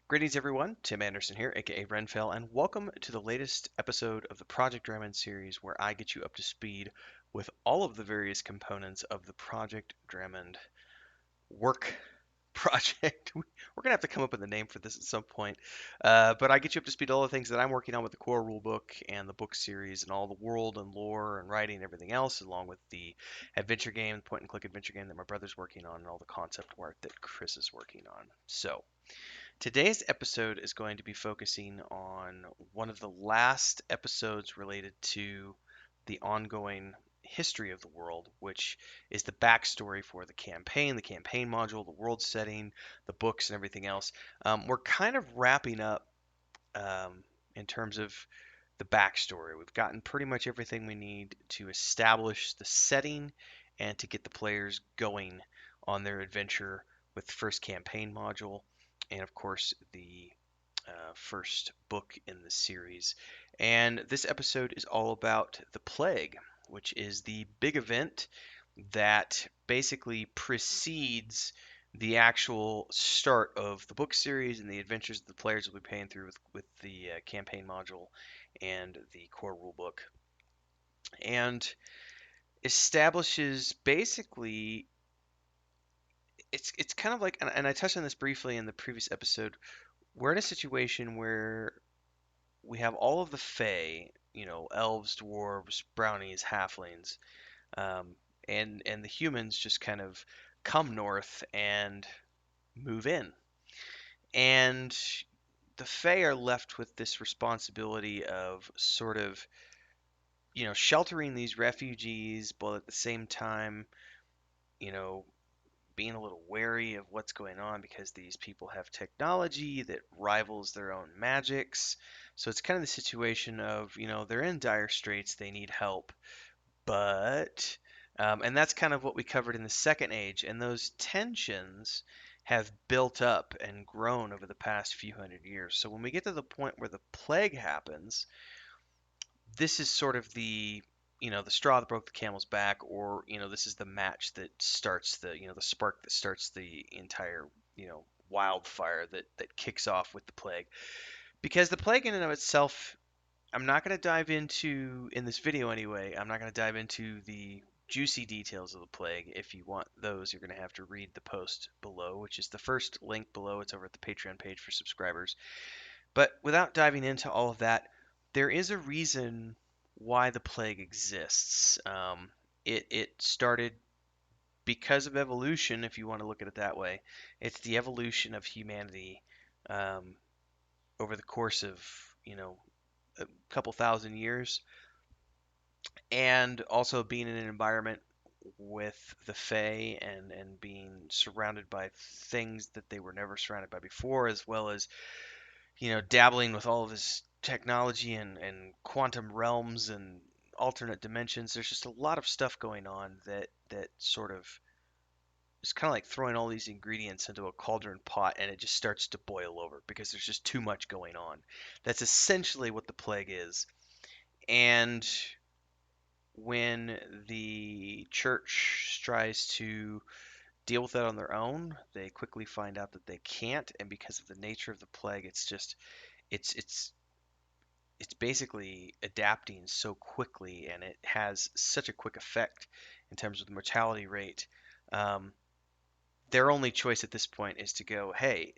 Greetings, everyone. Tim Anderson here, aka Renfell, and welcome to the latest episode of the Project Dramond series where I get you up to speed with all of the various components of the Project Dramond work project. We're going to have to come up with a name for this at some point. But I get you up to speed all the things that I'm working on with the core rulebook and the book series and all the world and lore and writing and everything else, along with the adventure game, point and click adventure game that my brother's working on, and all the concept art that Chris is working on. So, today's episode is going to be focusing on one of the last episodes related to the ongoing history of the world, which is the backstory for the campaign module, the world setting, the books, and everything else. We're kind of wrapping up in terms of the backstory. We've gotten pretty much everything we need to establish the setting and to get the players going on their adventure with the first campaign module and, of course, the first book in the series. And this episode is all about the plague, which is the big event that basically precedes the actual start of the book series and the adventures that the players will be paying through with the campaign module and the core rulebook, and establishes basically it's kind of like, and I touched on this briefly in the previous episode. We're in a situation where we have all of the Fae, elves, dwarves, brownies, halflings, um, and the humans just kind of come north and move in. And the Fae are left with this responsibility of sort of, sheltering these refugees, but at the same time, you know, being a little wary of what's going on because these people have technology that rivals their own magics. So it's kind of the situation of, they're in dire straits, they need help, but and that's kind of what we covered in the second age, and those tensions have built up and grown over the past few hundred years. So when we get to the point where the plague happens, this is sort of the straw that broke the camel's back, or this is the match that starts the spark that starts the entire wildfire that kicks off with the plague. Because the plague in and of itself, I'm not going to dive into, in this video anyway, I'm not going to dive into the juicy details of the plague. If you want those, you're going to have to read the post below, which is the first link below. It's over at the Patreon page for subscribers. But without diving into all of that, there is a reason why the plague exists. It started because of evolution, if you want to look at it that way. It's the evolution of humanity um, over the course of, a couple thousand years, and also being in an environment with the Fae and being surrounded by things that they were never surrounded by before, as well as dabbling with all of this technology and quantum realms and alternate dimensions. There's just a lot of stuff going on that sort of is kind of like throwing all these ingredients into a cauldron pot and it just starts to boil over because there's just too much going on. That's essentially what the plague is. And when the church tries to deal with that on their own, they quickly find out that they can't, and because of the nature of the plague, it's it's it's basically adapting so quickly, and it has such a quick effect in terms of the mortality rate. Um, their only choice at this point is to go, hey,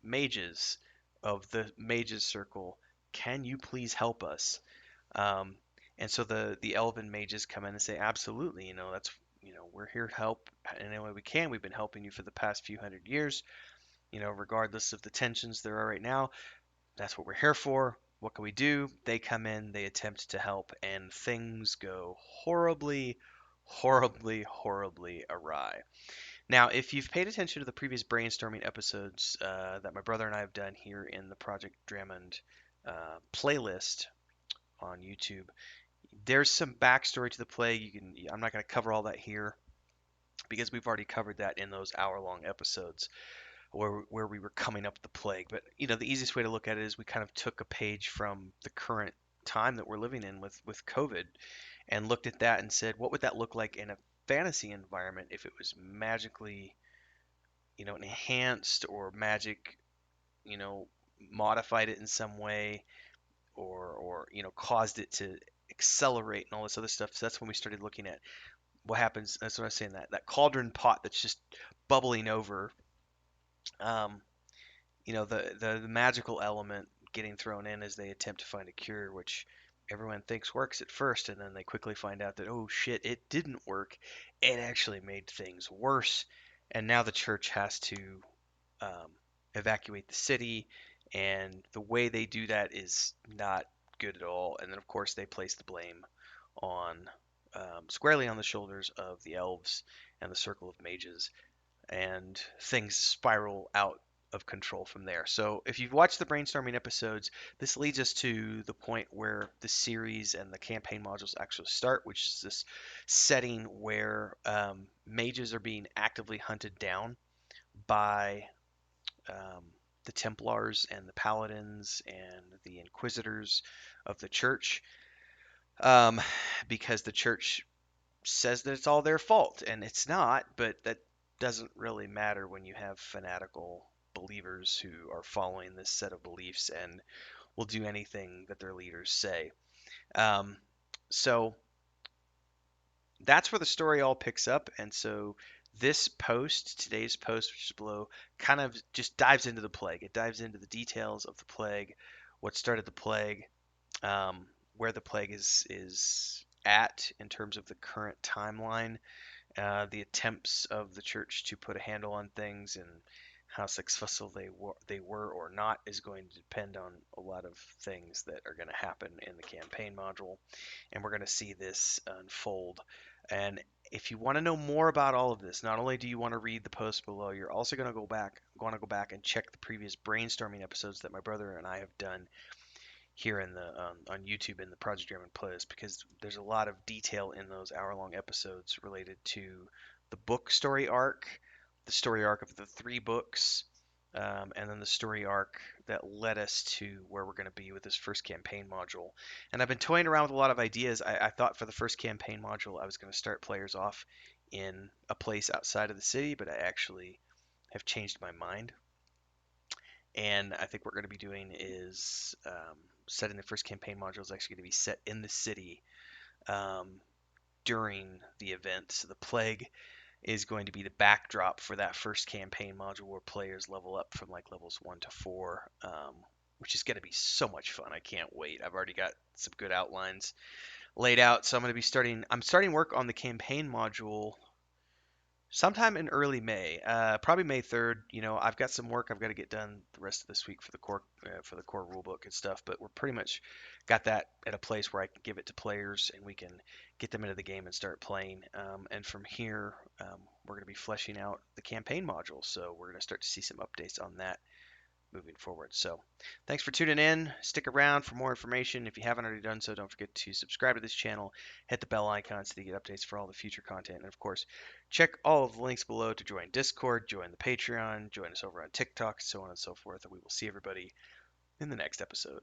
mages of the mages circle, can you please help us? Um, and so the elven mages come in and say, absolutely, that's we're here to help in any way we can. We've been helping you for the past few hundred years, regardless of the tensions there are right now. That's what we're here for. What can we do? They come in, they attempt to help, and things go horribly, horribly, horribly awry. Now, if you've paid attention to the previous brainstorming episodes that my brother and I have done here in the Project Dramond playlist on YouTube, there's some backstory to the plague. I'm not going to cover all that here because we've already covered that in those hour-long episodes where we were coming up with the plague. But the easiest way to look at it is we kind of took a page from the current time that we're living in with COVID and looked at that and said, what would that look like in a fantasy environment if it was magically, enhanced, or magic modified it in some way, or caused it to accelerate and all this other stuff. So that's when we started looking at what happens. That's what I was saying, that cauldron pot that's just bubbling over. Um, the magical element getting thrown in as they attempt to find a cure, which everyone thinks works at first, and then they quickly find out that, oh shit, it didn't work. It actually made things worse, and now the church has to um, evacuate the city, and the way they do that is not good at all. And then, of course, they place the blame on squarely on the shoulders of the elves and the circle of mages, and things spiral out of control from there. So, if you've watched the brainstorming episodes, this leads us to the point where the series and the campaign modules actually start, which is this setting where mages are being actively hunted down by um, the Templars and the Paladins and the Inquisitors of the church, um, because the church says that it's all their fault, and it's not, but that doesn't really matter when you have fanatical believers who are following this set of beliefs and will do anything that their leaders say. Um, so that's where the story all picks up, and so this post, today's post, which is below, kind of just dives into the plague. It dives into the details of the plague, what started the plague, um, where the plague is at in terms of the current timeline, the attempts of the church to put a handle on things, and how successful they were or not is going to depend on a lot of things that are going to happen in the campaign module, and we're going to see this unfold. And if you want to know more about all of this, not only do you want to read the post below, you're also going to go back and check the previous brainstorming episodes that my brother and I have done here in the on YouTube in the Project Dramond playlist, because there's a lot of detail in those hour-long episodes related to the book story arc of the three books, and then the story arc that led us to where we're going to be with this first campaign module. And I've been toying around with a lot of ideas. I thought for the first campaign module I was going to start players off in a place outside of the city, but I actually have changed my mind, and I think what we're going to be doing is setting the first campaign module is actually going to be set in the city um, during the event. So the plague is going to be the backdrop for that first campaign module where players level up from like levels 1 to 4, which is going to be so much fun. I can't wait. I've already got some good outlines laid out, so I'm starting work on the campaign module sometime in early May, probably May 3rd. I've got some work I've got to get done the rest of this week for the core rulebook and stuff, but we're pretty much got that at a place where I can give it to players and we can get them into the game and start playing. And from here, we're going to be fleshing out the campaign module, so we're going to start to see some updates on that moving forward. So thanks for tuning in. Stick around for more information. If you haven't already done so, don't forget to subscribe to this channel, hit the bell icon so that you get updates for all the future content. And of course, check all of the links below to join Discord, join the Patreon, join us over on TikTok, so on and so forth. And we will see everybody in the next episode.